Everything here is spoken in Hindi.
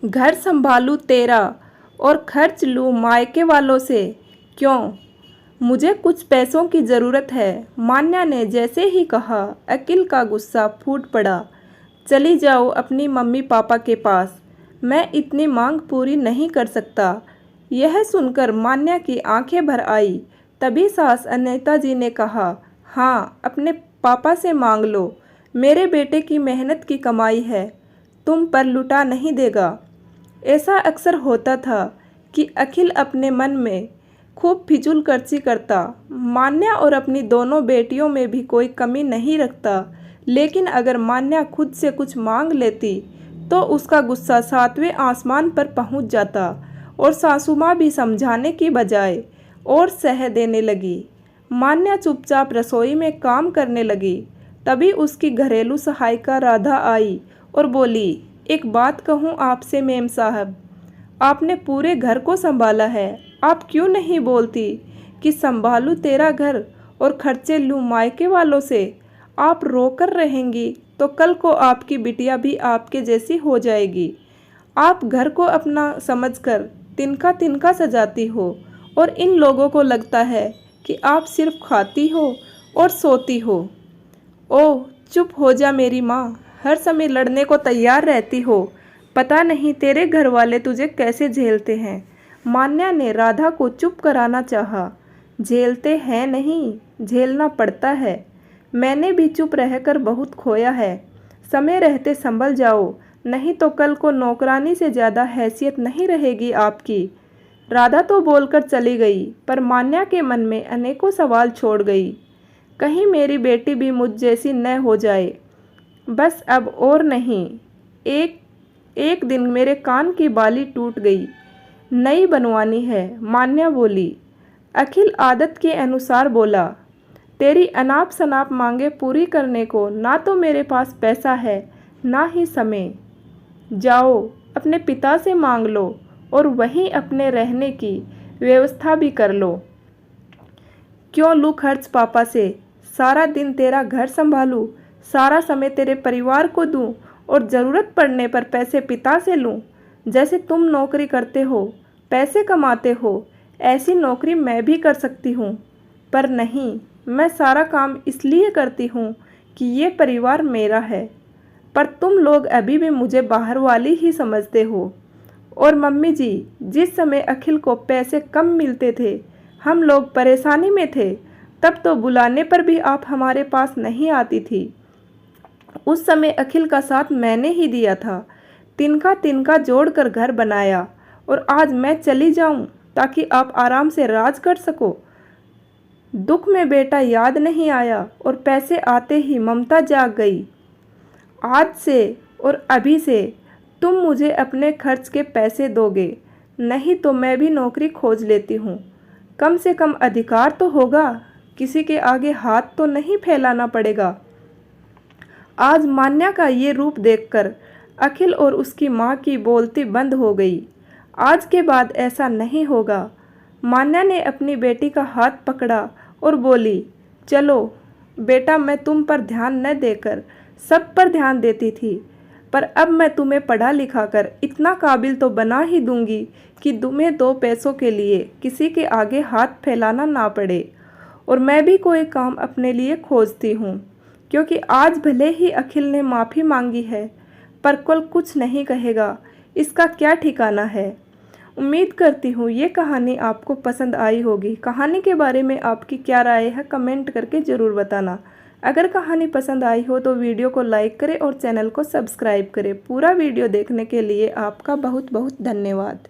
घर संभालूं तेरा और खर्च लूं मायके वालों से। क्यों? मुझे कुछ पैसों की ज़रूरत है। मान्या ने जैसे ही कहा, अखिल का गुस्सा फूट पड़ा। चली जाओ अपनी मम्मी पापा के पास, मैं इतनी मांग पूरी नहीं कर सकता। यह सुनकर मान्या की आंखें भर आई। तभी सास अनीता जी ने कहा, हाँ, अपने पापा से मांग लो, मेरे बेटे की मेहनत की कमाई है, तुम पर लुटा नहीं देगा। ऐसा अक्सर होता था कि अखिल अपने मन में खूब फिजूल खर्ची करता, मान्या और अपनी दोनों बेटियों में भी कोई कमी नहीं रखता। लेकिन अगर मान्या खुद से कुछ मांग लेती तो उसका गुस्सा सातवें आसमान पर पहुंच जाता और सासू माँ भी समझाने की बजाय और सह देने लगी। मान्या चुपचाप रसोई में काम करने लगी। तभी उसकी घरेलू सहायिका राधा आई और बोली, एक बात कहूँ आपसे मेम साहब, आपने पूरे घर को संभाला है, आप क्यों नहीं बोलती कि संभालूं तेरा घर और खर्चे लूं मायके वालों से। आप रोकर रहेंगी तो कल को आपकी बिटिया भी आपके जैसी हो जाएगी। आप घर को अपना समझकर तिनका तिनका सजाती हो और इन लोगों को लगता है कि आप सिर्फ खाती हो और सोती हो। ओह, चुप हो जा मेरी माँ, हर समय लड़ने को तैयार रहती हो, पता नहीं तेरे घर वाले तुझे कैसे झेलते हैं। मान्या ने राधा को चुप कराना चाहा। झेलते हैं नहीं, झेलना पड़ता है। मैंने भी चुप रहकर बहुत खोया है। समय रहते संभल जाओ, नहीं तो कल को नौकरानी से ज़्यादा हैसियत नहीं रहेगी आपकी। राधा तो बोलकर चली गई, पर मान्या के मन में अनेकों सवाल छोड़ गई। कहीं मेरी बेटी भी मुझ जैसी न हो जाए। बस अब और नहीं। एक दिन मेरे कान की बाली टूट गई, नई बनवानी है, मान्या बोली। अखिल आदत के अनुसार बोला, तेरी अनाप शनाप मांगे पूरी करने को ना तो मेरे पास पैसा है ना ही समय। जाओ अपने पिता से मांग लो और वहीं अपने रहने की व्यवस्था भी कर लो। क्यों लूँ खर्च पापा से? सारा दिन तेरा घर संभालूं, सारा समय तेरे परिवार को दूं और ज़रूरत पड़ने पर पैसे पिता से लूं? जैसे तुम नौकरी करते हो, पैसे कमाते हो, ऐसी नौकरी मैं भी कर सकती हूँ। पर नहीं, मैं सारा काम इसलिए करती हूँ कि ये परिवार मेरा है। पर तुम लोग अभी भी मुझे बाहर वाली ही समझते हो। और मम्मी जी, जिस समय अखिल को पैसे कम मिलते थे, हम लोग परेशानी में थे, तब तो बुलाने पर भी आप हमारे पास नहीं आती थी। उस समय अखिल का साथ मैंने ही दिया था, तिनका तिनका जोड़कर घर बनाया। और आज मैं चली जाऊं ताकि आप आराम से राज कर सको। दुख में बेटा याद नहीं आया और पैसे आते ही ममता जाग गई। आज से और अभी से तुम मुझे अपने खर्च के पैसे दोगे, नहीं तो मैं भी नौकरी खोज लेती हूँ। कम से कम अधिकार तो होगा, किसी के आगे हाथ तो नहीं फैलाना पड़ेगा। आज मान्या का ये रूप देखकर अखिल और उसकी माँ की बोलती बंद हो गई। आज के बाद ऐसा नहीं होगा। मान्या ने अपनी बेटी का हाथ पकड़ा और बोली, चलो बेटा, मैं तुम पर ध्यान न देकर सब पर ध्यान देती थी, पर अब मैं तुम्हें पढ़ा लिखा कर इतना काबिल तो बना ही दूंगी कि तुम्हें दो पैसों के लिए किसी के आगे हाथ फैलाना ना पड़े। और मैं भी कोई काम अपने लिए खोजती हूँ, क्योंकि आज भले ही अखिल ने माफ़ी मांगी है, पर कल कुछ नहीं कहेगा, इसका क्या ठिकाना है। उम्मीद करती हूँ ये कहानी आपको पसंद आई होगी। कहानी के बारे में आपकी क्या राय है, कमेंट करके ज़रूर बताना। अगर कहानी पसंद आई हो तो वीडियो को लाइक करें और चैनल को सब्सक्राइब करें। पूरा वीडियो देखने के लिए आपका बहुत बहुत धन्यवाद।